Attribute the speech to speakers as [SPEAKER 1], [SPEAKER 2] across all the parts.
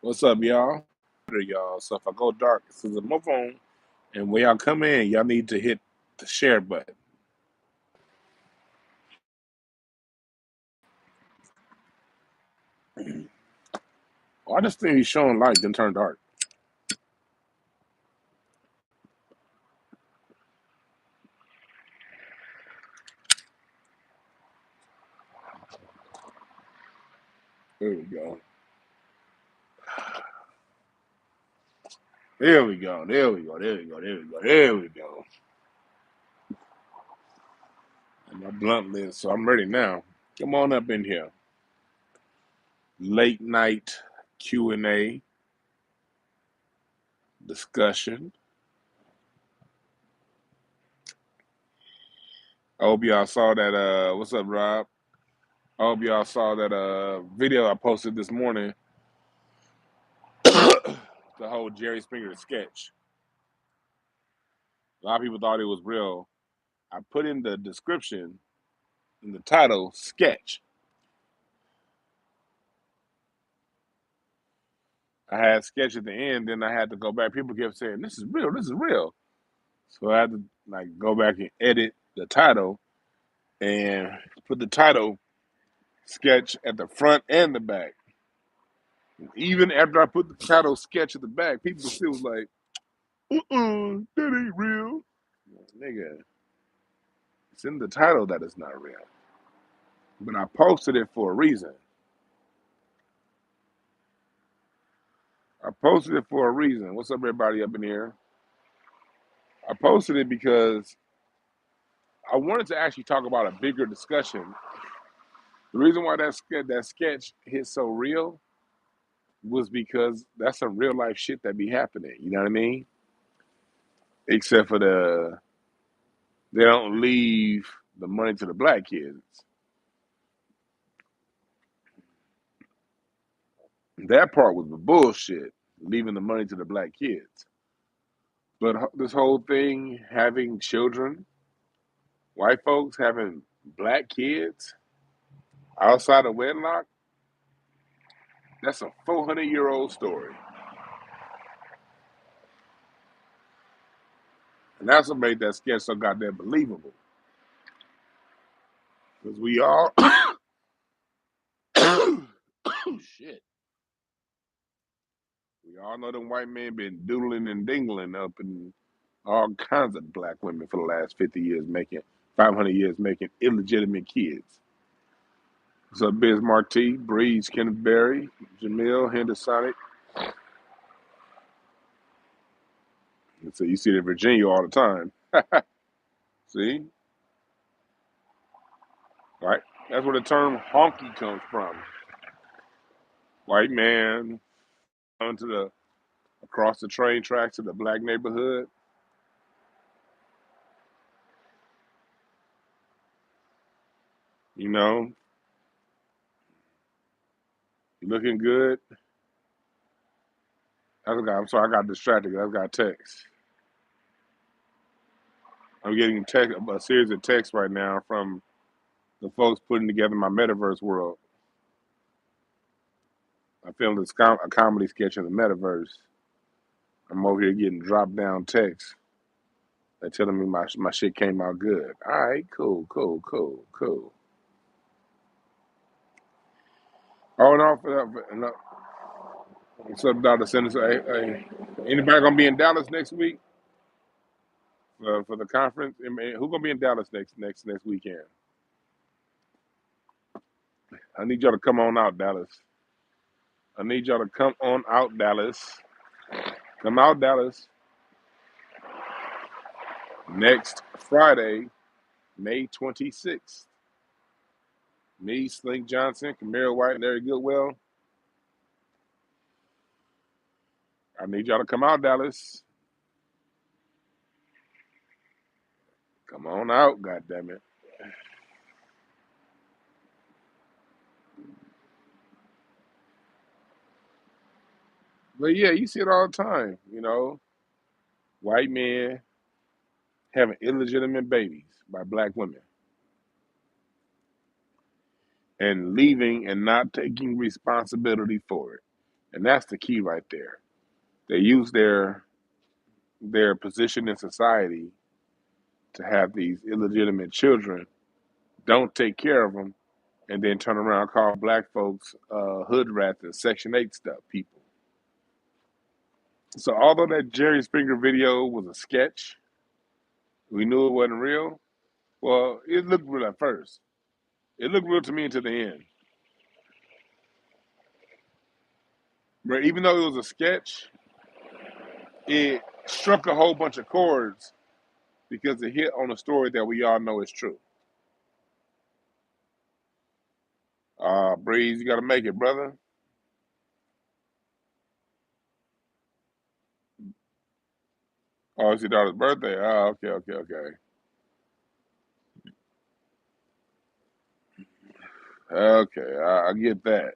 [SPEAKER 1] What's up, y'all? Y'all. So if I go dark, this is my phone. And when y'all come in, y'all need to hit the share button. Oh, I just think he's showing light, then turn dark. There we go. There we go. There we go. There we go. There we go. There we go. My blunt list, so I'm ready now. Come on up in here. Late night Q&A discussion. I hope y'all saw that. What's up, Rob? I hope y'all saw that video I posted this morning. The whole Jerry Springer sketch. A lot of people thought it was real. I put in the description, in the title, sketch. I had sketch at the end, then I had to go back. People kept saying, "This is real, this is real." So I had to go back and edit the title and put the title sketch at the front and the back. Even after I put the title sketch at the back, people still was like, that ain't real. Nigga, it's in the title that it's not real. But I posted it for a reason. I posted it for a reason. What's up, everybody up in here? I posted it because I wanted to actually talk about a bigger discussion. The reason why that sketch hit so real was because that's some real life shit that be happening. You know what I mean? Except for they don't leave the money to the black kids. That part was the bullshit, leaving the money to the black kids. But this whole thing, having children, white folks having black kids outside of wedlock, that's a 400-year-old story. And that's what made that sketch so goddamn believable. Because we all, shit, we all know them white men been doodling and dingling up in all kinds of black women for the last 50 years, 500 years, making illegitimate kids. So Biz Martie, Breeze, Kenneth Berry, Jamil, Hendersonic. So you see it in Virginia all the time. See? Right? That's where the term honky comes from. White man onto across the train tracks to the black neighborhood. You know, looking good. I'm sorry, I got distracted. I got text. I'm getting a series of texts right now from the folks putting together my metaverse world. I filmed a comedy sketch in the metaverse. I'm over here getting drop down texts. They're telling me my shit came out good. All right, cool. Oh, no. What's up, Dr. Senator? Hey, anybody gonna be in Dallas next week for the conference? I mean, who gonna be in Dallas next weekend? I need y'all to come on out, Dallas. I need y'all to come on out, Dallas. Come out, Dallas. Next Friday, May 26th. Me, Slink Johnson, Kamara White, and Larry Goodwell. I need y'all to come out, Dallas. Come on out, goddammit. But yeah, you see it all the time, white men having illegitimate babies by black women and leaving and not taking responsibility for it. And that's the key right there. They use their position in society to have these illegitimate children, don't take care of them, and then turn around and call black folks hood rats and Section 8 stuff people. So although that Jerry Springer video was a sketch, we knew it wasn't real. Well, it looked real at first. It looked real to me until the end. But even though it was a sketch, it struck a whole bunch of chords because it hit on a story that we all know is true. Breeze, you got to make it, brother. Oh, it's your daughter's birthday. Oh, okay. Okay, I get that.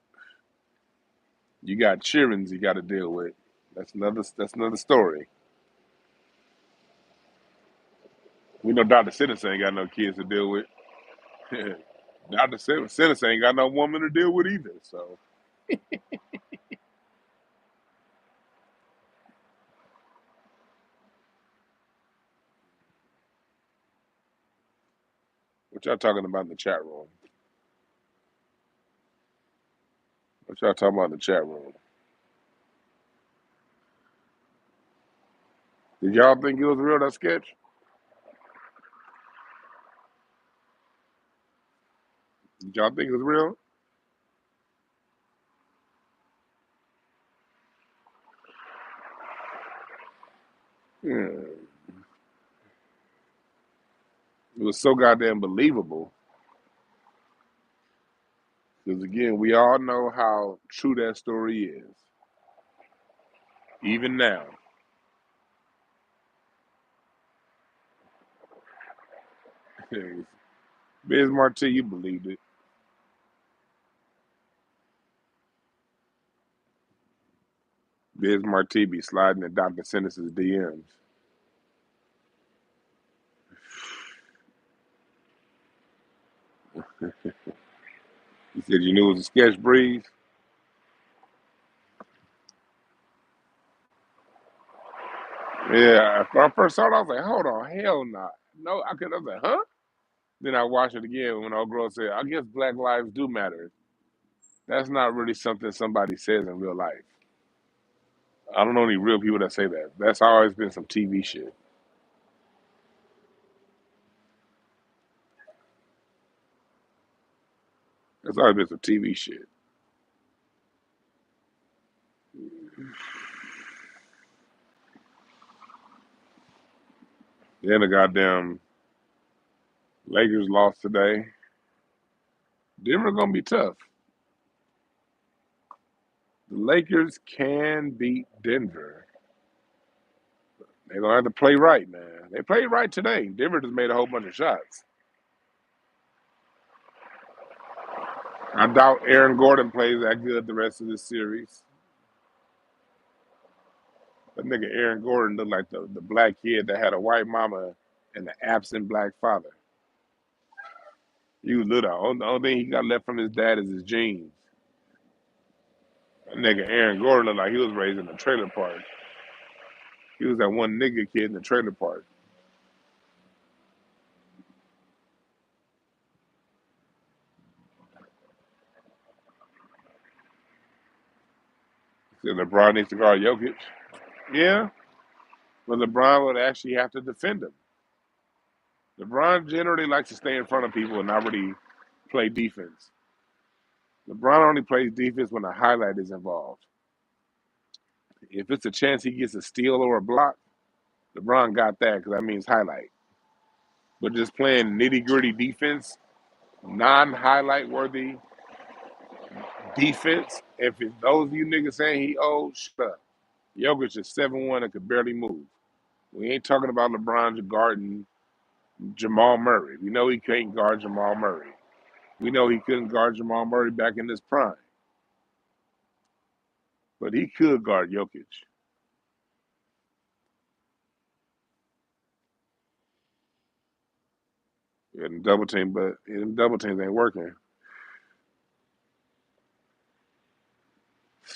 [SPEAKER 1] You got cheerings you got to deal with. That's another story. We know Dr. Citizen ain't got no kids to deal with. Dr. Citizen ain't got no woman to deal with either. So what y'all talking about in the chat room? What y'all talking about in the chat room? Did y'all think it was real, that sketch? Did y'all think it was real? Yeah. It was so goddamn believable. Because again, we all know how true that story is. Even now. Biz Marti, you believed it. Biz Marti be sliding in Dr. Sinnis's DMs. He said, you knew it was a sketch, Breeze? Yeah, when I first saw it, I was like, hold on, hell no. No, I was like, huh? Then I watched it again when old girl said, I guess black lives do matter. That's not really something somebody says in real life. I don't know any real people that say that. That's always been some TV shit. That's always been some TV shit. Then the goddamn Lakers lost today. Denver gonna be tough. The Lakers can beat Denver. They're gonna have to play right, man. They played right today. Denver just made a whole bunch of shots. I doubt Aaron Gordon plays that good the rest of this series. That nigga Aaron Gordon looked like the black kid that had a white mama and an absent black father. He was little. The only thing he got left from his dad is his jeans. That nigga Aaron Gordon looked like he was raised in a trailer park. He was that one nigga kid in the trailer park. So LeBron needs to guard Jokic. Yeah, but LeBron would actually have to defend him. LeBron generally likes to stay in front of people and not really play defense. LeBron only plays defense when a highlight is involved. If it's a chance he gets a steal or a block, LeBron got that because that means highlight. But just playing nitty gritty defense, non highlight worthy defense, if it's those of you niggas saying he old, shut up. Jokic is 7'1" and could barely move. We ain't talking about LeBron guarding Jamal Murray. We know he can't guard Jamal Murray. We know he couldn't guard Jamal Murray back in his prime. But he could guard Jokic. And double team, but double teams ain't working.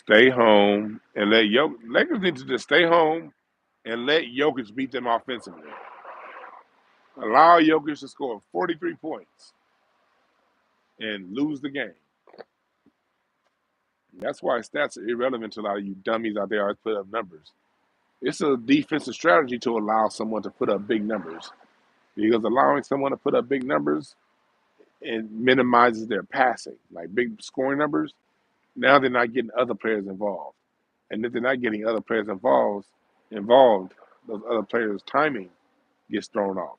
[SPEAKER 1] Stay home and let Lakers need to just stay home and let Jokic beat them offensively. Allow Jokic to score 43 points and lose the game. That's why stats are irrelevant to a lot of you dummies out there always put up numbers. It's a defensive strategy to allow someone to put up big numbers because allowing someone to put up big numbers and minimizes their passing, like big scoring numbers. Now they're not getting other players involved, and if they're not getting other players involved, those other players' timing gets thrown off.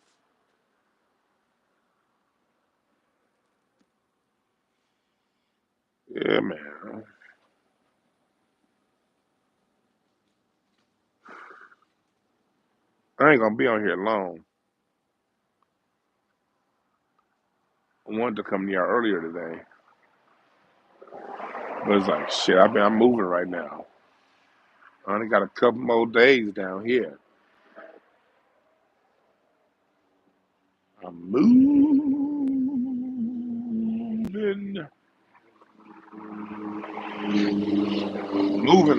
[SPEAKER 1] Yeah, man. I ain't gonna be on here long. I wanted to come to y'all earlier today, but it's like shit. I'm moving right now. I only got a couple more days down here. I'm moving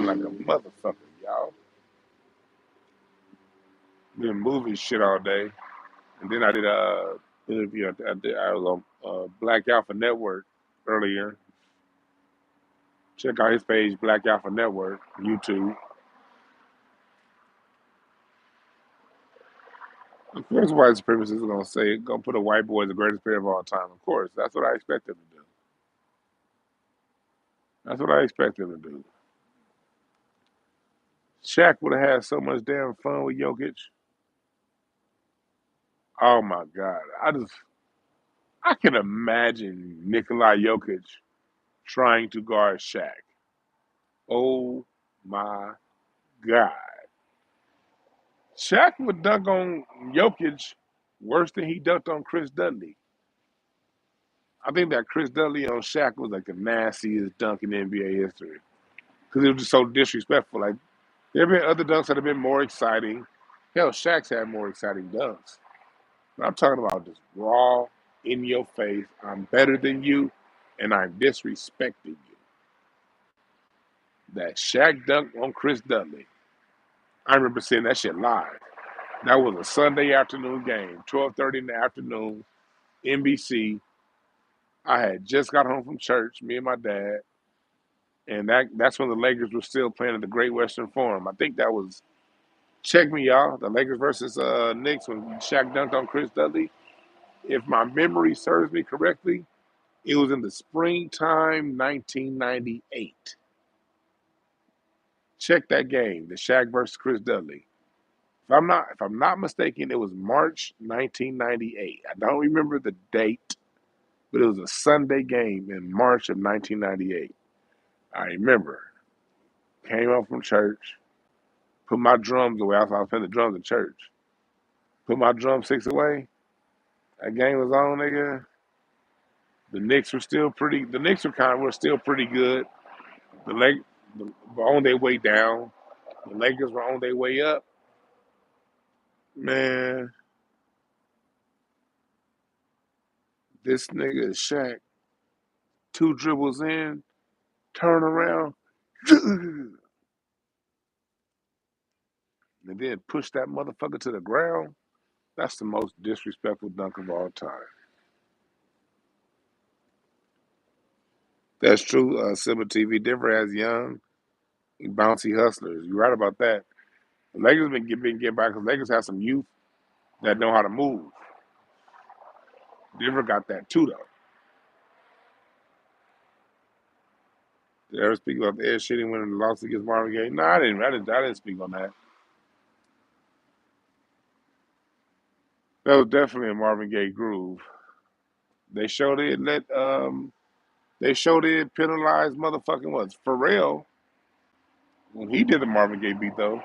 [SPEAKER 1] like a motherfucker, y'all. Been moving shit all day, and then I did a interview. I was on Black Alpha Network earlier. Check out his page, Black Alpha Network, YouTube. Of course, white supremacists are gonna say, gonna put a white boy as the greatest player of all time. Of course, that's what I expect them to do. That's what I expect them to do. Shaq would have had so much damn fun with Jokic. Oh my God, I can imagine Nikolai Jokic trying to guard Shaq. Oh my God. Shaq would dunk on Jokic worse than he dunked on Chris Dudley. I think that Chris Dudley on Shaq was like the nastiest dunk in NBA history because it was just so disrespectful. Like there have been other dunks that have been more exciting. Hell, Shaq's had more exciting dunks. But I'm talking about just raw, in your face. I'm better than you, and I'm disrespecting you. That Shaq dunk on Chris Dudley. I remember seeing that shit live. That was a Sunday afternoon game, 12:30 in the afternoon, NBC. I had just got home from church, me and my dad, and that's when the Lakers were still playing at the Great Western Forum. I think that was check me y'all, the Lakers versus Knicks when Shaq dunked on Chris Dudley. If my memory serves me correctly, it was in the springtime 1998. Check that game, the Shaq versus Chris Dudley. If I'm not mistaken, it was March 1998. I don't remember the date, but it was a Sunday game in March of 1998. I remember. Came home from church, put my drums away. I was playing the drums in church. Put my drumsticks away. That game was on, nigga. The Knicks were still pretty. The Knicks were still pretty good. The Lake were on their way down. The Lakers were on their way up. Man, this nigga Shaq, two dribbles in, turn around, and then push that motherfucker to the ground. That's the most disrespectful dunk of all time. That's true. Silver TV Denver has young, bouncy hustlers. You're right about that. The Lakers been getting back because Lakers have some youth that know how to move. Denver got that too, though. Did I ever speak about the Ed Sheeran winning the loss against Marvin Gaye? No, I didn't. I didn't speak on that. That was definitely a Marvin Gaye groove. They showed it. They showed it penalized motherfucking was Pharrell when he did the Marvin Gaye beat though.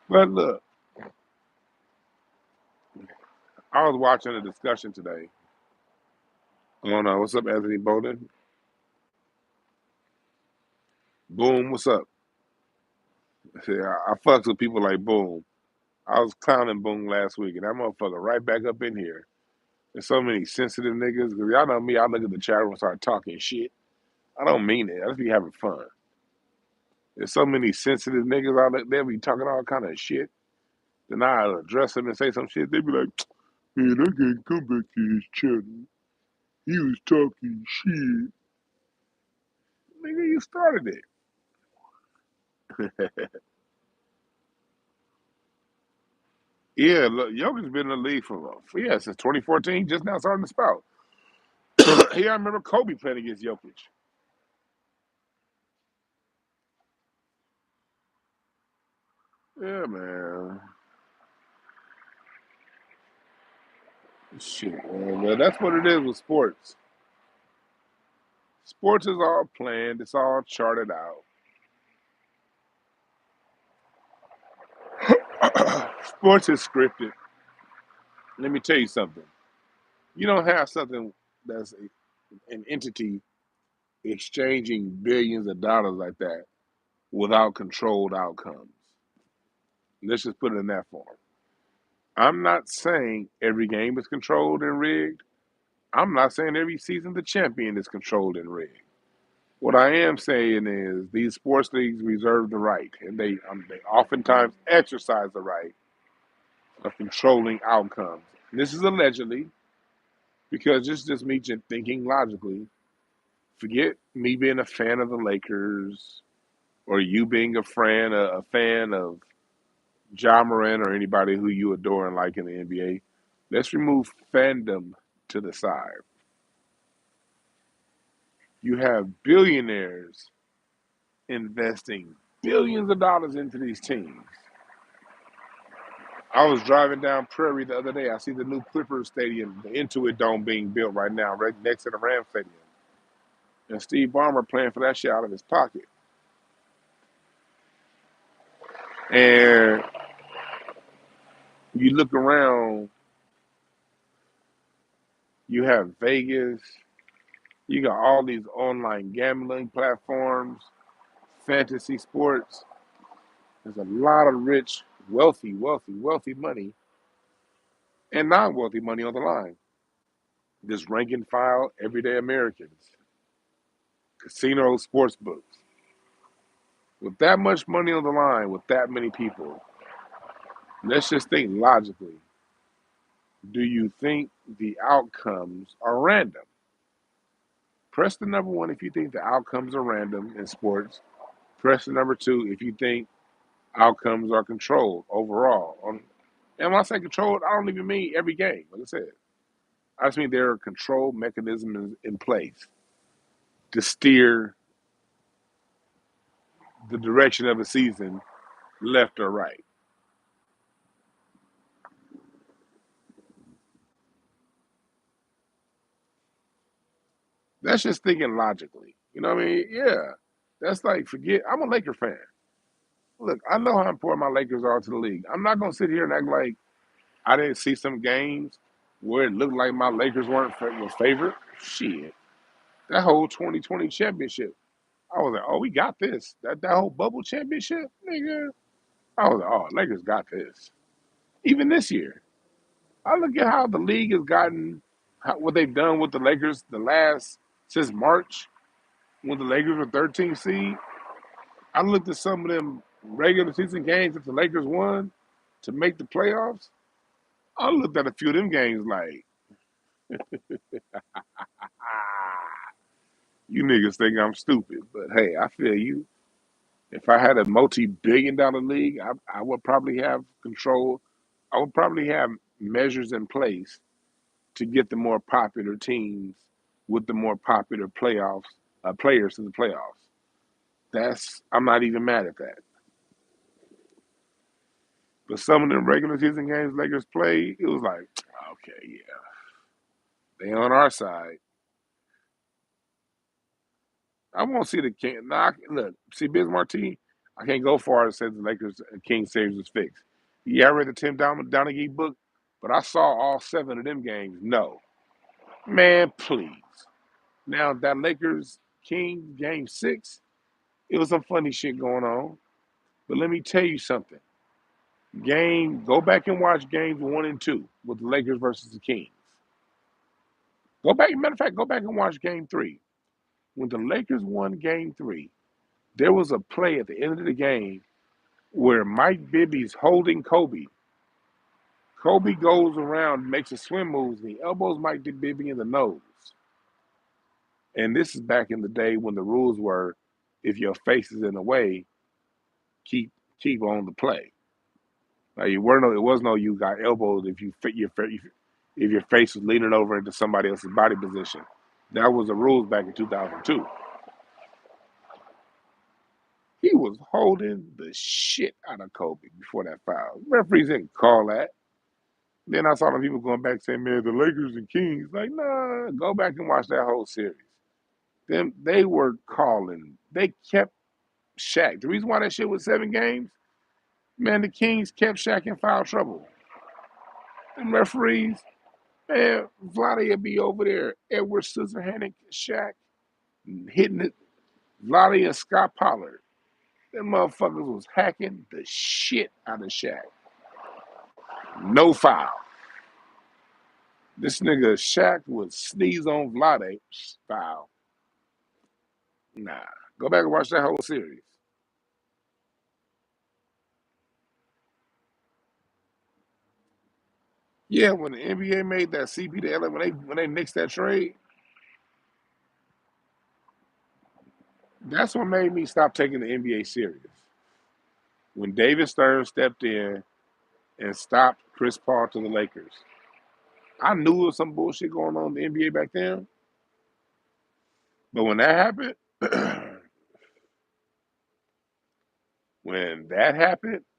[SPEAKER 1] But look, I was watching a discussion today. I don't know what's up, Anthony Bolden. Boom, what's up? Yeah, I fucks with people like Boom. I was clowning Boom last week, and that motherfucker right back up in here. There's so many sensitive niggas. Cause y'all know me, I look at the chat room and start talking shit. I don't mean it. I just be having fun. There's so many sensitive niggas out there. They be talking all kind of shit. Then I address them and say some shit. They be like, man, I can't come back to his channel. He was talking shit. Nigga, you started it. Yeah, look, Jokic's been in the league since 2014, just now starting to spout. Here, I remember Kobe playing against Jokic. Yeah, man. Shit, man. But that's what it is with sports. Sports is all planned. It's all charted out. Sports is scripted. Let me tell you something. You don't have something that's an entity exchanging billions of dollars like that without controlled outcomes. Let's just put it in that form. I'm not saying every game is controlled and rigged. I'm not saying every season the champion is controlled and rigged. What I am saying is these sports leagues reserve the right, and they oftentimes exercise the right of controlling outcomes. And this is allegedly because this is just me just thinking logically. Forget me being a fan of the Lakers or you being a fan of Ja Morant or anybody who you adore and like in the NBA. Let's remove fandom to the side. You have billionaires investing billions of dollars into these teams. I was driving down Prairie the other day. I see the new Clippers Stadium, the Intuit Dome being built right now, right next to the Rams Stadium. And Steve Ballmer playing for that shit out of his pocket. And you look around, you have Vegas, you got all these online gambling platforms, fantasy sports. There's a lot of rich, wealthy money and non-wealthy money on the line. This rank and file, everyday Americans, casino sports books. With that much money on the line, with that many people, let's just think logically. Do you think the outcomes are random? Press the number one if you think the outcomes are random in sports. Press the number two if you think outcomes are controlled overall. And when I say controlled, I don't even mean every game. Like I said, I just mean there are control mechanisms in place to steer the direction of a season left or right. That's just thinking logically. You know what I mean? Yeah. That's like forget I'm a Laker fan. Look, I know how important my Lakers are to the league. I'm not gonna sit here and act like I didn't see some games where it looked like my Lakers was favored. Shit. That whole 2020 championship. I was like, oh, we got this. That whole bubble championship, nigga. I was like, oh, Lakers got this. Even this year. I look at how the league has gotten what they've done with the Lakers the last since March when the Lakers were 13 seed. I looked at some of them regular season games that the Lakers won to make the playoffs. I looked at a few of them games like, ah, you niggas think I'm stupid, but hey, I feel you. If I had a multi-billion-dollar league, I would probably have control. I would probably have measures in place to get the more popular teams with the more popular players to the playoffs. That's I'm not even mad at that. But some of them regular season games Lakers played, it was like, okay, yeah, they on our side. I won't see the King. Nah, look, see Biz Martin. I can't go far as say the Lakers King series was fixed. Yeah, I read the Tim Donaghy book, but I saw all seven of them games. No, man, please. Now that Lakers King game six, it was some funny shit going on. But let me tell you something. Go back and watch games one and two with the Lakers versus the Kings. Go back. Matter of fact, go back and watch Game 3. When the Lakers won Game 3, there was a play at the end of the game where Mike Bibby's holding Kobe. Kobe goes around, makes a swim move, and he elbows Mike Bibby in the nose. And this is back in the day when the rules were, if your face is in the way, keep on the play. Like it was no you got elbowed if your face was leaning over into somebody else's body position. That was the rules back in 2002. He was holding the shit out of Kobe before that foul. Referees didn't call that. Then I saw the people going back saying, man, the Lakers and Kings. Like, nah, go back and watch that whole series. They were calling. They kept Shaq. The reason why that shit was 7 games, man, the Kings kept Shaq in foul trouble. Them referees, man, Vlade would be over there. Edward Scissorhands, Shaq, hitting it. Vlade and Scott Pollard. Them motherfuckers was hacking the shit out of Shaq. No foul. This nigga Shaq would sneeze on Vlade. Foul. Nah. Go back and watch that whole series. Yeah, when the NBA made that CP to LA, when they nixed that trade, that's what made me stop taking the NBA serious. When David Stern stepped in and stopped Chris Paul to the Lakers, I knew there was some bullshit going on in the NBA back then. But when that happened,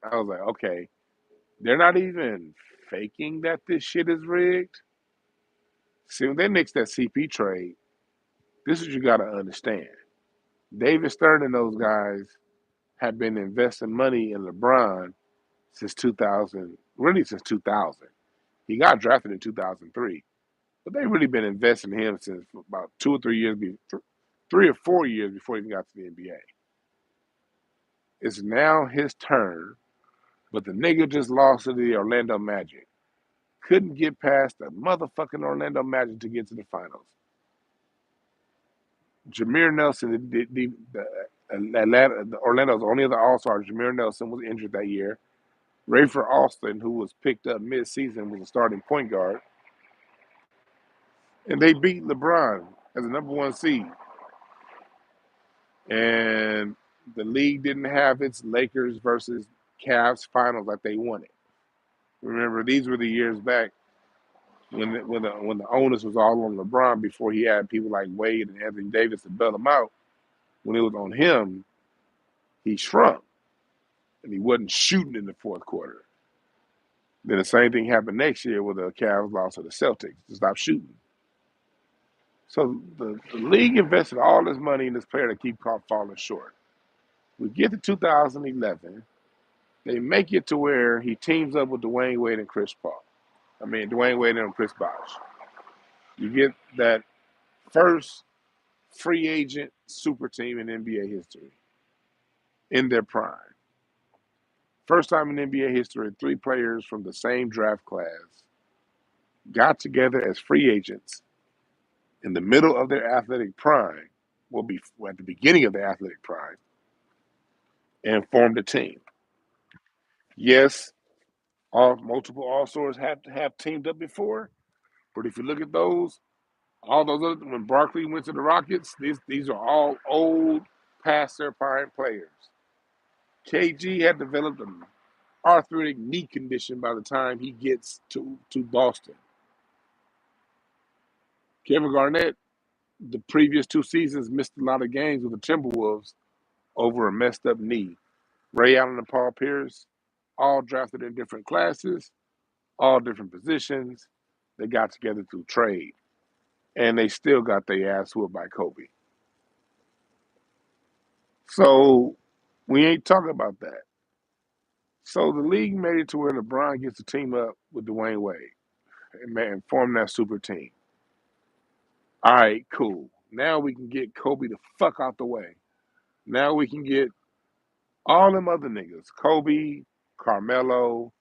[SPEAKER 1] I was like, okay, they're not even faking that this shit is rigged. See, when they nixed that CP trade, this is what you got to understand. David Stern and those guys have been investing money in LeBron since 2000, really since 2000. He got drafted in 2003, but they've really been investing in him since about 3 or 4 years before he even got to the NBA. It's now his turn, but the nigga just lost to the Orlando Magic. Couldn't get past the motherfucking Orlando Magic to get to the finals. Jameer Nelson, Orlando's only other All-Star, Jameer Nelson, was injured that year. Rafer Alston, who was picked up mid-season, was a starting point guard. And they beat LeBron as the number 1 seed. And the league didn't have its Lakers versus Cavs finals like they wanted. Remember, these were the years back when the onus was all on LeBron before he had people like Wade and Anthony Davis to bail him out. When it was on him, he shrunk and he wasn't shooting in the fourth quarter. Then the same thing happened next year with the Cavs lost to the Celtics to stop shooting. So the league invested all this money in this player to keep falling short. We get to 2011, they make it to where he teams up with Dwayne Wade and Chris Paul. Dwayne Wade and Chris Bosh. You get that first free agent super team in NBA history in their prime. First time in NBA history, 3 players from the same draft class got together as free agents in the middle of their athletic prime, at the beginning of their athletic prime, and formed a team. Yes, multiple All-Stars have teamed up before, but if you look at those, all those other, when Barkley went to the Rockets, these are all old, past their prime players. KG had developed an arthritic knee condition by the time he gets to Boston. Kevin Garnett, the previous 2 seasons, missed a lot of games with the Timberwolves over a messed up knee. Ray Allen and Paul Pierce, all drafted in different classes, all different positions. They got together through trade, and they still got their ass whooped by Kobe. So we ain't talking about that. So the league made it to where LeBron gets to team up with Dwayne Wade and form that super team. All right, cool. Now we can get Kobe the fuck out the way. Now we can get all them other niggas. Kobe, Carmelo,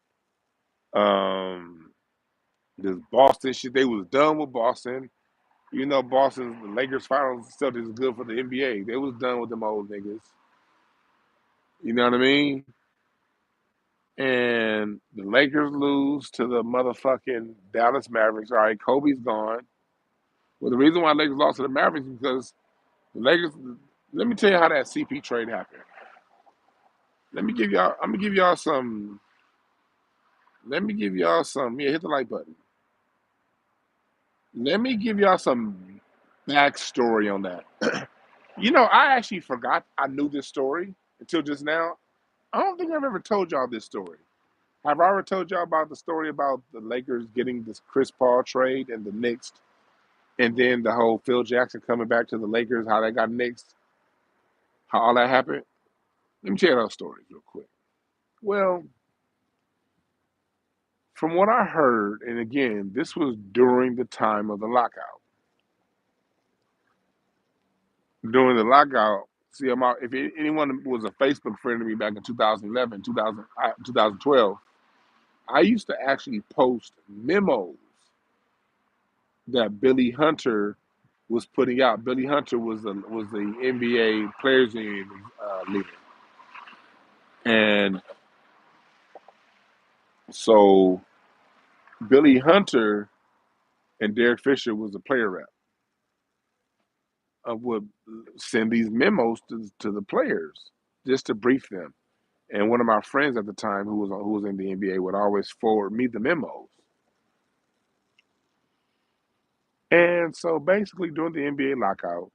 [SPEAKER 1] this Boston shit. They was done with Boston. You know, Boston's the Lakers finals Celtics is good for the NBA. They was done with them old niggas. You know what I mean? And the Lakers lose to the motherfucking Dallas Mavericks. All right, Kobe's gone. Well, the reason why Lakers lost to the Mavericks is because the Lakers. Let me tell you how that CP trade happened. Let me give y'all. I'm gonna give y'all some. Let me give y'all some. Yeah, hit the like button. Let me give y'all some backstory on that. You know, I actually forgot I knew this story until just now. I don't think I've ever told y'all this story. Have I ever told y'all about the story about the Lakers getting this Chris Paul trade and the Knicks, and then the whole Phil Jackson coming back to the Lakers, how they got Knicks, how all that happened? Let me tell you those stories real quick. Well, from what I heard, and again, this was during the time of the lockout. During the lockout, see, I'm out, if anyone was a Facebook friend of me back in 2011, 2012, I used to actually post memos that Billy Hunter was putting out. Billy Hunter was the NBA Players Union leader, and so Billy Hunter and Derek Fisher was the player rep. Would send these memos to the players just to brief them. And one of my friends at the time, who was in the NBA, would always forward me the memos. And so basically, during the NBA lockout,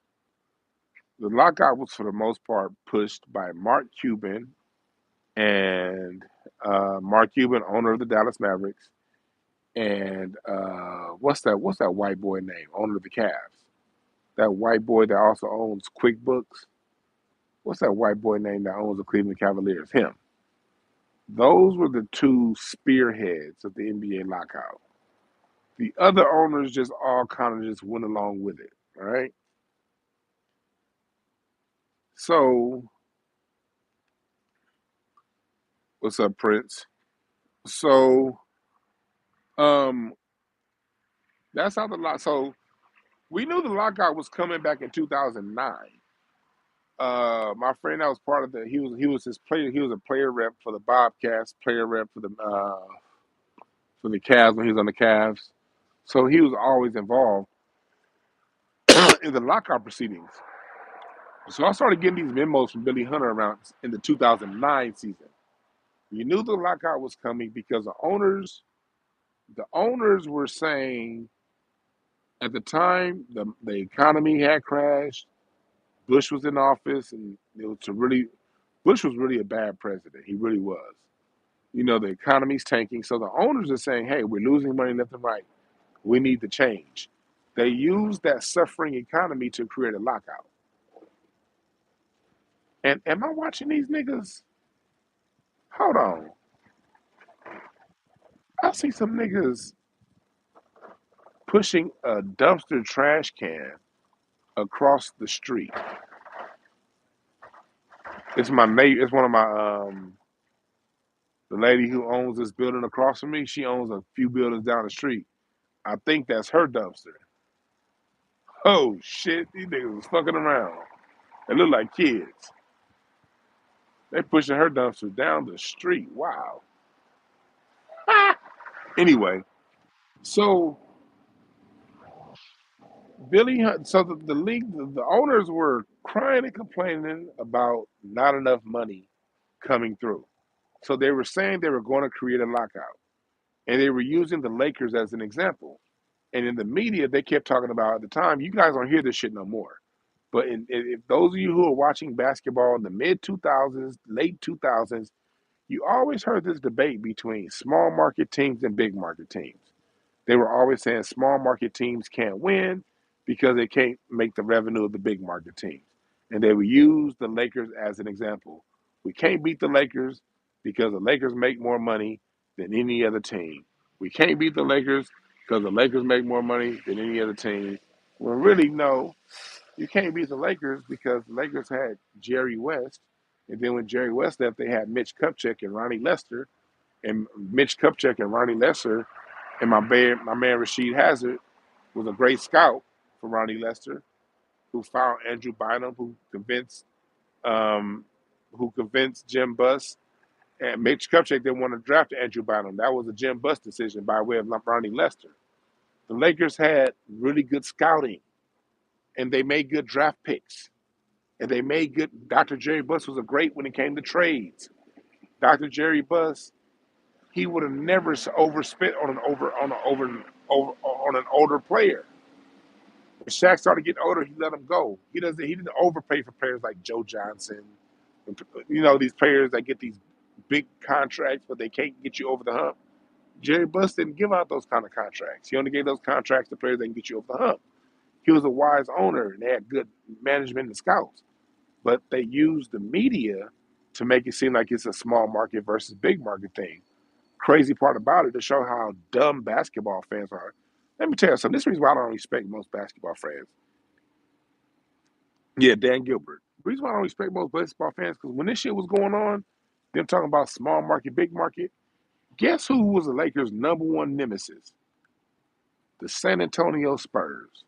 [SPEAKER 1] the lockout was for the most part pushed by Mark Cuban and Mark Cuban, owner of the Dallas Mavericks, and what's that white boy name, owner of the Cavs? That white boy that also owns QuickBooks. What's that white boy name that owns the Cleveland Cavaliers? Him. Those were the two spearheads of the NBA lockout. The other owners just all kind of just went along with it. All right. So what's up, Prince? So um that's how the lock. So we knew the lockout was coming back in 2009. My friend that was part of the he was his player. He was a player rep for the Bobcats, player rep for the Cavs when he was on the Cavs. So he was always involved in the lockout proceedings. So I started getting these memos from Billy Hunter around in the 2009 season. You knew the lockout was coming because the owners were saying at the time the economy had crashed. Bush was in office, and it was to really Bush was really a bad president. He really was. You know, the economy's tanking, so the owners are saying, "Hey, we're losing money left and right. We need to change." They used that suffering economy to create a lockout. And am I watching these niggas? Hold on. I see some niggas pushing a dumpster trash can across the street. It's my mate. It's one of my the lady who owns this building across from me. She owns a few buildings down the street. I think that's her dumpster. Oh shit, these niggas was fucking around. They look like kids. They pushing her dumpster down the street. Wow. Anyway, so so the league, the owners were crying and complaining about not enough money coming through. So they were saying they were going to create a lockout, and they were using the Lakers as an example. And in the media, they kept talking about at the time, you guys don't hear this shit no more. But if those of you who are watching basketball in the mid 2000s, late 2000s, you always heard this debate between small market teams and big market teams. They were always saying small market teams can't win because they can't make the revenue of the big market teams. And they would use the Lakers as an example. We can't beat the Lakers because the Lakers make more money than any other team. We can't beat the Lakers because the Lakers make more money than any other team. Well, really, no, you can't beat the Lakers because the Lakers had Jerry West. And then when Jerry West left, they had Mitch Kupchak and Ronnie Lester. And Mitch Kupchak and Ronnie Lester and my man Rasheed Hazard was a great scout for Ronnie Lester, who found Andrew Bynum, um, who convinced Jim Buss and Mitch Kupchak didn't want to draft Andrew Bynum. That was a Jim Buss decision by way of Ronnie Lester. The Lakers had really good scouting, and they made good draft picks, and they made good. Dr. Jerry Buss was a great when it came to trades. Dr. Jerry Buss, he would have never overspent on an older player. When Shaq started getting older, he let him go. He didn't overpay for players like Joe Johnson. These players that get these big contracts, but they can't get you over the hump. Jerry Buss didn't give out those kind of contracts. He only gave those contracts to players that can get you over the hump. He was a wise owner, and they had good management and scouts. But they used the media to make it seem like it's a small market versus big market thing. Crazy part about it, to show how dumb basketball fans are. Let me tell you something. This is the reason why I don't respect most basketball fans. Yeah, Dan Gilbert. The reason why I don't respect most baseball fans, because when this shit was going on, them talking about small market, big market, guess who was the Lakers' number one nemesis? The San Antonio Spurs.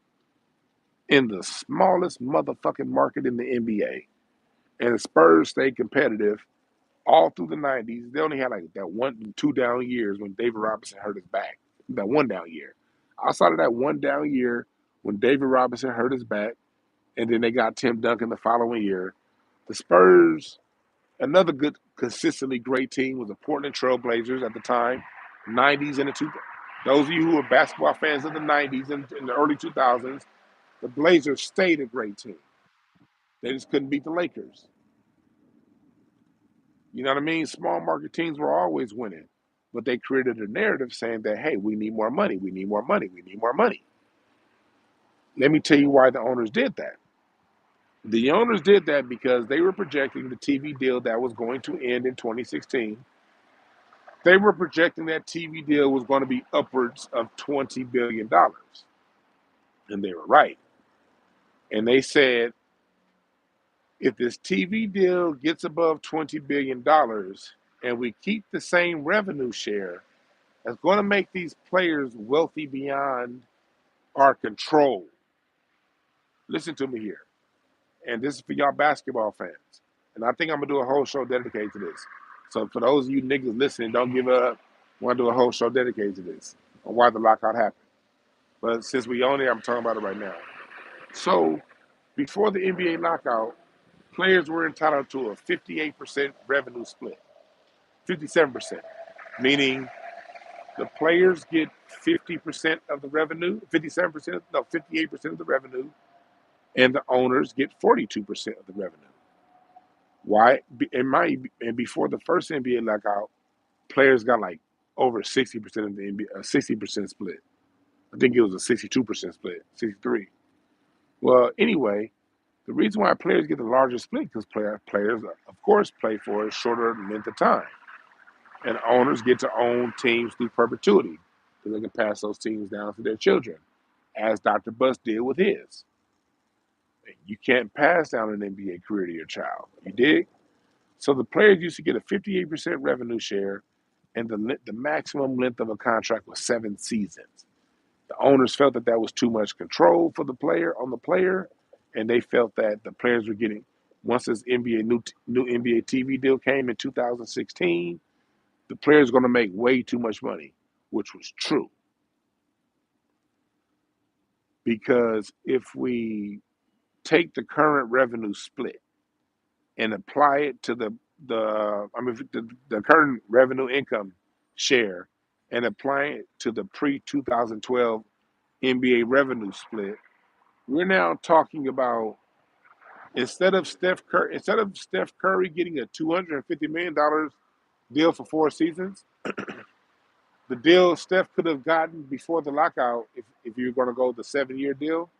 [SPEAKER 1] In the smallest motherfucking market in the NBA. And the Spurs stayed competitive all through the 90s. They only had like that 1-2 down years when David Robinson hurt his back. That one down year. Outside of that one down year when David Robinson hurt his back, and then they got Tim Duncan the following year, the Spurs, another good, consistently great team, was the Portland Trail Blazers at the time, 90s and the 2000s. Those of you who are basketball fans of the 90s and in the early 2000s, the Blazers stayed a great team. They just couldn't beat the Lakers. You know what I mean? Small market teams were always winning, but they created a narrative saying that, hey, we need more money, we need more money, we need more money. Let me tell you why the owners did that. The owners did that because they were projecting the TV deal that was going to end in 2016. They were projecting that TV deal was going to be upwards of $20 billion. And they were right. And they said, if this TV deal gets above $20 billion and we keep the same revenue share, that's going to make these players wealthy beyond our control. Listen to me here. And this is for y'all basketball fans. And I think I'm going to do a whole show dedicated to this. So for those of you niggas listening, don't give up. I want to do a whole show dedicated to this on why the lockout happened. But since we own it, I'm talking about it right now. So before the NBA lockout, players were entitled to a 58% revenue split, 57%, meaning the players get 50% of the revenue, 57%, no, 58% of the revenue, and the owners get 42% of the revenue. Why? And before the first NBA lockout, players got like over 60% of the NBA, 60% split. I think it was a 62% split, 63. Well, anyway, the reason why players get the larger split because players, of course, play for a shorter length of time. And owners get to own teams through perpetuity because they can pass those teams down to their children, as Dr. Buss did with his. You can't pass down an NBA career to your child. You dig? So the players used to get a 58% revenue share, and the maximum length of a contract was 7 seasons. The owners felt that was too much control for the player, and they felt that the players were getting, once this new NBA TV deal came in 2016, the players were going to make way too much money, which was true. Because if we take the current revenue split and apply it to the current revenue income share and apply it to the pre-2012 NBA revenue split, we're now talking about instead of Steph Curry getting a $250 million deal for 4 seasons, the deal Steph could have gotten before the lockout, if you were going to go the 7-year deal,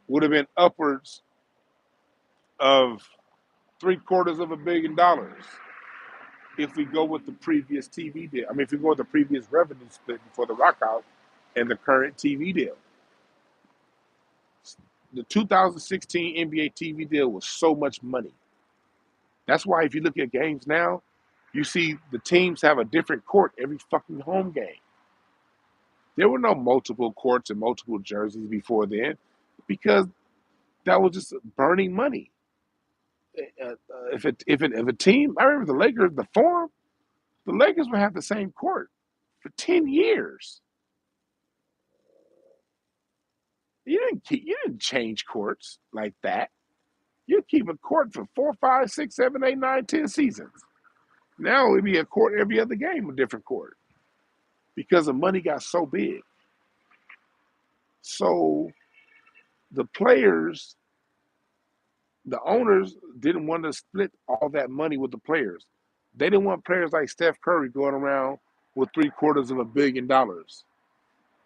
[SPEAKER 1] would have been upwards of $750 million if we go with the previous TV deal. If we go with the previous revenue split before the lockout and the current TV deal. The 2016 NBA TV deal was so much money. That's why if you look at games now, you see the teams have a different court every fucking home game. There were no multiple courts and multiple jerseys before then. because that was just burning money. If a team, I remember the Lakers, the Forum, the Lakers would have the same court for 10 years. You didn't change courts like that. You keep a court for 4, 5, 6, 7, 8, 9, 10 seasons. Now it'd be a court every other game, a different court, because the money got so big. So the players, the owners didn't want to split all that money with the players. They didn't want players like Steph Curry going around with $750 million.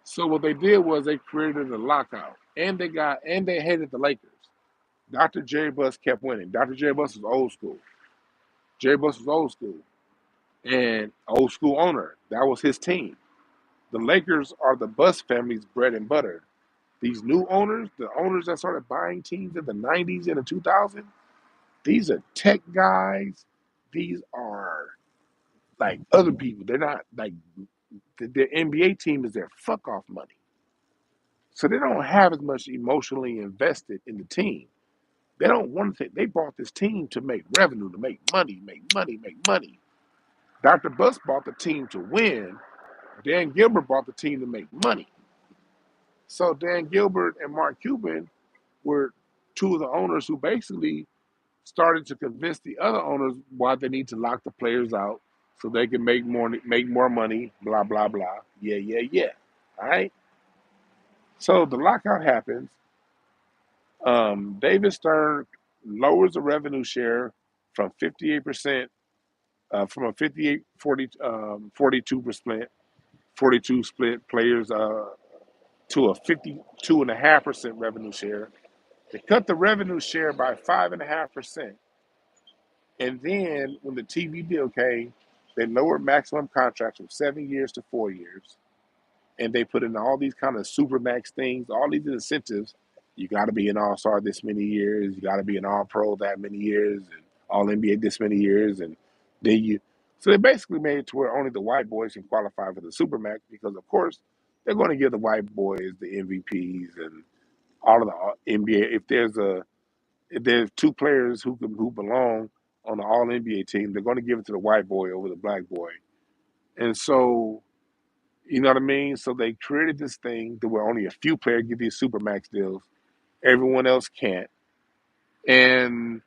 [SPEAKER 1] So what they did was they created a lockout, and they hated the Lakers. Dr. Jerry Buss kept winning. Dr. Jerry Buss was old school. Jerry Buss was old school and old school owner. That was his team. The Lakers are the Buss family's bread and butter. These new owners, the owners that started buying teams in the 90s and the 2000s, these are tech guys. These are like other people. They're not like the NBA team is their fuck off money. So they don't have as much emotionally invested in the team. They don't want to. They bought this team to make revenue, to make money, make money, make money. Dr. Buss bought the team to win. Dan Gilbert bought the team to make money. So Dan Gilbert and Mark Cuban were two of the owners who basically started to convince the other owners why they need to lock the players out so they can make more money. Blah blah blah. Yeah yeah yeah. All right. So the lockout happens. David Stern lowers the revenue share from 58%, from a 58 40 42 split players to a 52.5% revenue share. They cut the revenue share by 5.5%. And then when the TV deal came, they lowered maximum contracts from 7 years to 4 years. And they put in all these kind of super max things, all these incentives. You got to be an all star this many years. You got to be an all pro that many years, and all NBA this many years. And then so they basically made it to where only the white boys can qualify for the super max because, of course, they're going to give the white boys the MVPs and all of the NBA. If there's two players who belong on the All NBA team, they're going to give it to the white boy over the black boy. And so, you know what I mean? So they created this thing that where only a few players get these super max deals, everyone else can't, and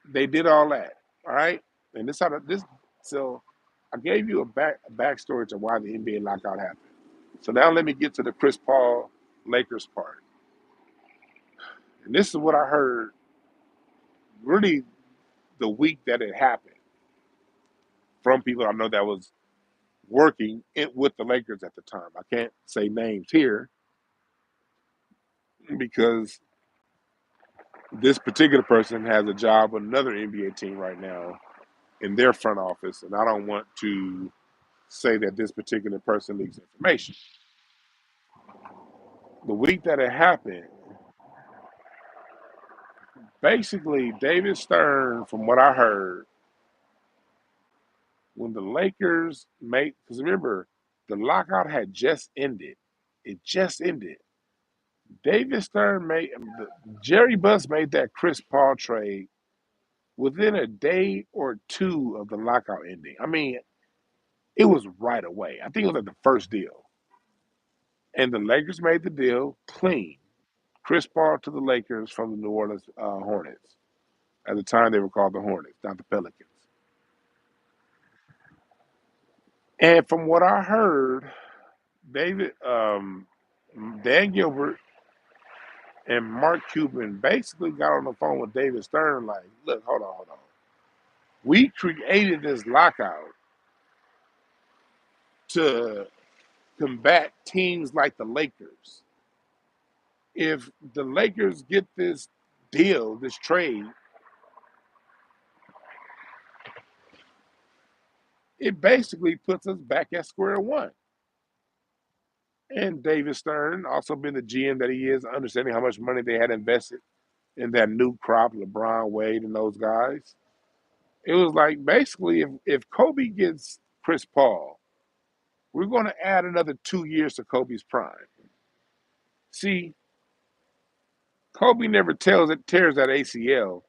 [SPEAKER 1] they did all that. All right, and this how this. So I gave you a backstory to why the NBA lockout happened. So now let me get to the Chris Paul Lakers part, and this is what I heard really the week that it happened from people I know that was working with the Lakers at the time. I can't say names here because this particular person has a job with another NBA team right now in their front office, and I don't want to say that this particular person leaks information. The week that it happened, basically, David Stern, from what I heard, when the Lakers made, because remember, the lockout had just ended. It just ended. David Stern Jerry Buss made that Chris Paul trade within a day or two of the lockout ending. I mean, it was right away. I think it was like the first deal. And the Lakers made the deal clean. Chris Paul to the Lakers from the New Orleans Hornets. At the time, they were called the Hornets, not the Pelicans. And from what I heard, David, Dan Gilbert, and Mark Cuban basically got on the phone with David Stern, like, look, hold on. We created this lockout to combat teams like the Lakers. If the Lakers get this deal, this trade, it basically puts us back at square one. And David Stern, also been the GM that he is, understanding how much money they had invested in that new crop, LeBron, Wade, and those guys. It was like basically if Kobe gets Chris Paul, we're going to add another 2 years to Kobe's prime. See, Kobe never tears that ACL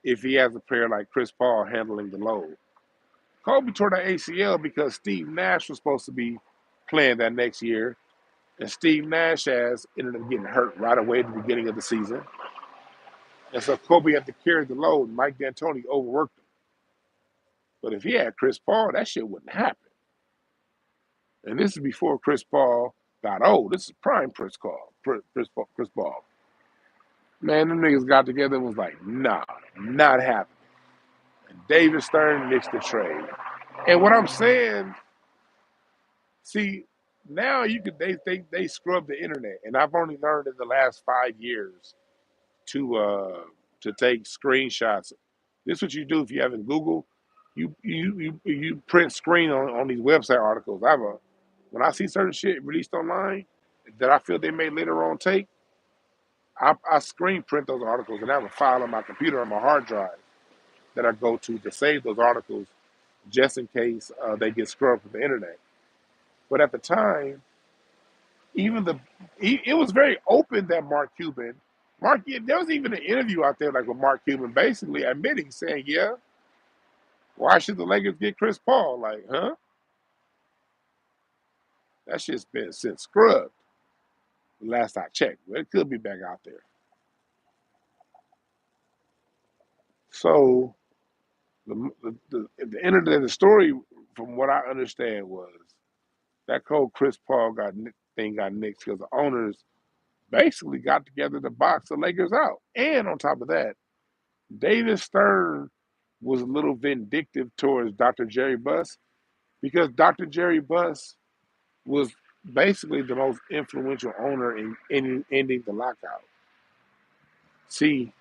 [SPEAKER 1] if he has a player like Chris Paul handling the load. Kobe tore that ACL because Steve Nash was supposed to be playing that next year, and Steve Nash has ended up getting hurt right away at the beginning of the season. And so Kobe had to carry the load. Mike D'Antoni overworked him. But if he had Chris Paul, that shit wouldn't happen. And this is before Chris Paul got old. This is prime Chris Paul. Man, them niggas got together and was like, nah, not happening. And David Stern mixed the trade. And what I'm saying, see, now you could they scrub the internet, and I've only learned in the last 5 years to take screenshots. This is what you do if you haven't Google. You print screen on these website articles. When I see certain shit released online that I feel they may later on take, I screen print those articles and I have a file on my computer on my hard drive that I go to save those articles just in case they get scrubbed from the internet. But at the time, it was very open that there was even an interview out there like with Mark Cuban basically admitting, saying, yeah, why should the Lakers get Chris Paul? Like, huh? That shit's been since scrubbed. The last I checked, but it could be back out there. So the end of the story, from what I understand, was that whole Chris Paul thing got nixed because the owners basically got together to box the Lakers out. And on top of that, David Stern was a little vindictive towards Dr. Jerry Buss because Dr. Jerry Buss was basically the most influential owner in ending the lockout. See,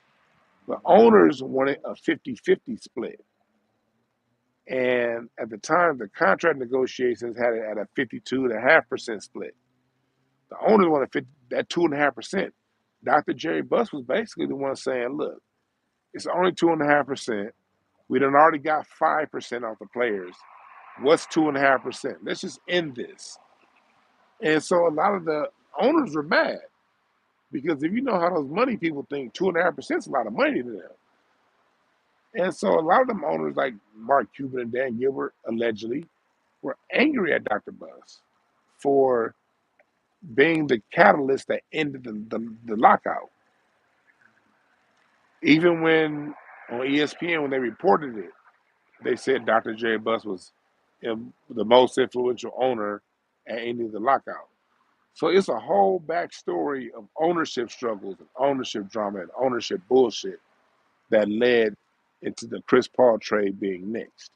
[SPEAKER 1] the owners wanted a 50-50 split. And at the time, the contract negotiations had it at a 52.5% split. The owners wanted that 2.5%. Dr. Jerry Buss was basically the one saying, look, it's only 2.5%. We done already got 5% off the players. What's 2.5%? Let's just end this. And so a lot of the owners were mad because if you know how those money people think, 2.5% is a lot of money to them. And so a lot of them owners, like Mark Cuban and Dan Gilbert, allegedly, were angry at Dr. Buss for being the catalyst that ended the lockout. Even when on ESPN, when they reported it, they said Dr. Jerry Buss was the most influential owner at ending the lockout. So it's a whole backstory of ownership struggles and ownership drama and ownership bullshit that led into the Chris Paul trade being nixed.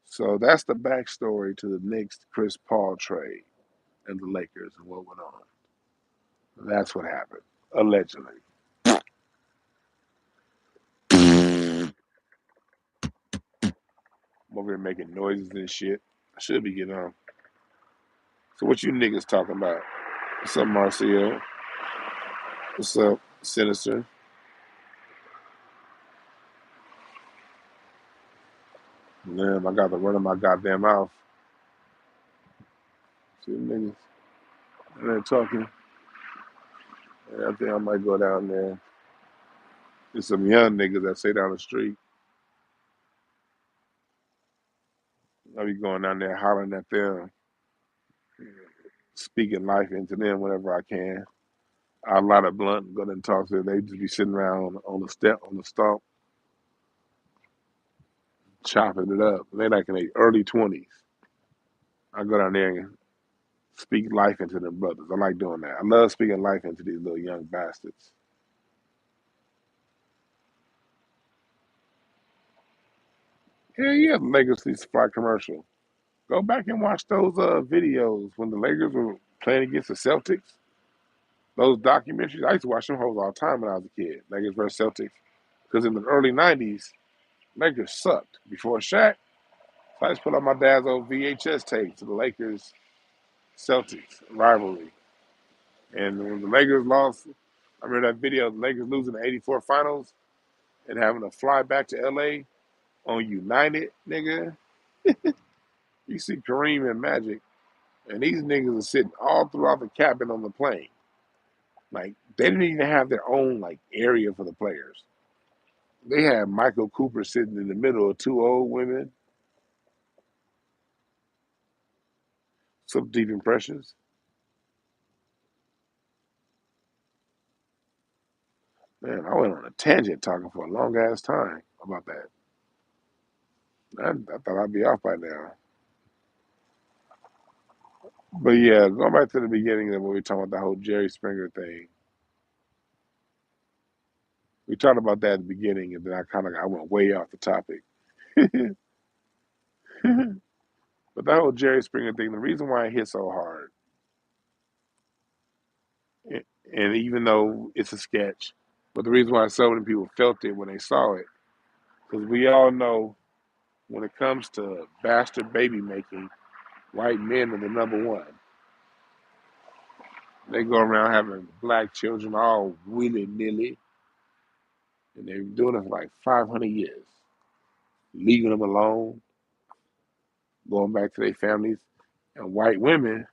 [SPEAKER 1] So that's the backstory to the Knicks Chris Paul trade and the Lakers and what went on. That's what happened, allegedly. I'm over here making noises and shit. I should be getting on. So what you niggas talking about? What's up, Marcio? What's up, Sinister? Man, I got the run of my goddamn mouth. See them niggas? And they're talking. Yeah, I think I might go down there. There's some young niggas that stay down the street. I'll be going down there hollering at them, speaking life into them whenever I can. I light a blunt and go there and talk to them. They just be sitting around on the stump, chopping it up. They like in their early 20s. I go down there and speak life into them brothers. I like doing that. I love speaking life into these little young bastards. Hell yeah, the Lakers need to fly commercial. Go back and watch those videos when the Lakers were playing against the Celtics. Those documentaries, I used to watch them hoes all the time when I was a kid. Lakers versus Celtics. Because in the early 90s, Lakers sucked. Before Shaq, so I just put on my dad's old VHS tape to the Lakers Celtics rivalry. And when the Lakers lost, I remember that video of the Lakers losing the '84 finals and having to fly back to LA on United, nigga. You see Kareem and Magic, and these niggas are sitting all throughout the cabin on the plane. Like they didn't even have their own like area for the players. They had Michael Cooper sitting in the middle of two old women. Some deep impressions. Man, I went on a tangent talking for a long ass time about that. I thought I'd be off by now. But yeah, going back to the beginning of when we were talking about the whole Jerry Springer thing, we talked about that at the beginning, and then I went way off the topic. But that whole Jerry Springer thing, the reason why it hit so hard, and even though it's a sketch, but the reason why so many people felt it when they saw it, because we all know when it comes to bastard baby making, white men are the number one. They go around having black children all willy nilly, and they've been doing it for like 500 years, leaving them alone, going back to their families, and white women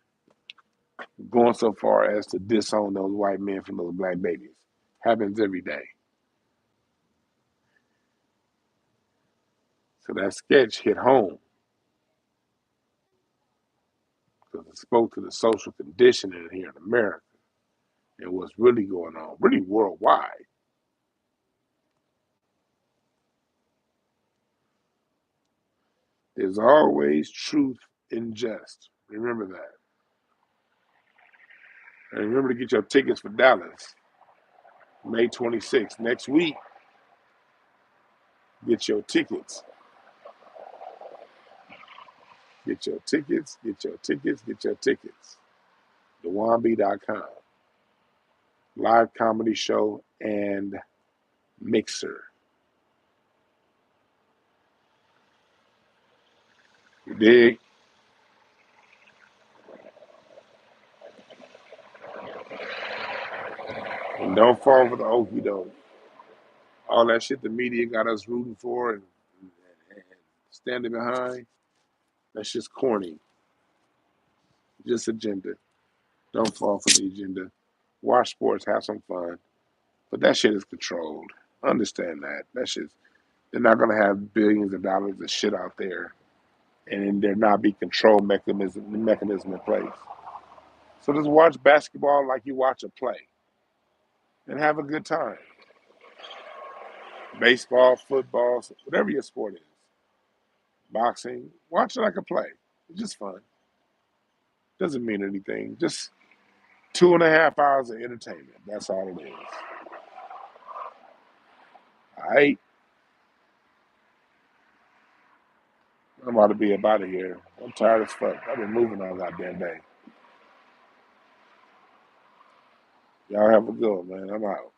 [SPEAKER 1] going so far as to disown those white men from those black babies. Happens every day. So that sketch hit home because it spoke to the social conditioning here in America and what's really going on, really worldwide. There's always truth in jest. Remember that. And remember to get your tickets for Dallas, May 26th. Next week, get your tickets. Get your tickets, get your tickets, get your tickets. DwannB.com. Live comedy show and mixer. You dig? And don't fall for the okie doke. All that shit the media got us rooting for and standing behind, that's just corny. Just agenda. Don't fall for the agenda. Watch sports, have some fun. But that shit is controlled. Understand that. That shit, they're not gonna have billions of dollars of shit out there and then there not be control mechanism in place. So just watch basketball like you watch a play and have a good time. Baseball, football, whatever your sport is. Boxing, watch it like a play. It's just fun. Doesn't mean anything. Just 2.5 hours of entertainment. That's all it is. All right. I'm about to be about it here. I'm tired as fuck. I've been moving all goddamn day. Y'all have a good one, man. I'm out.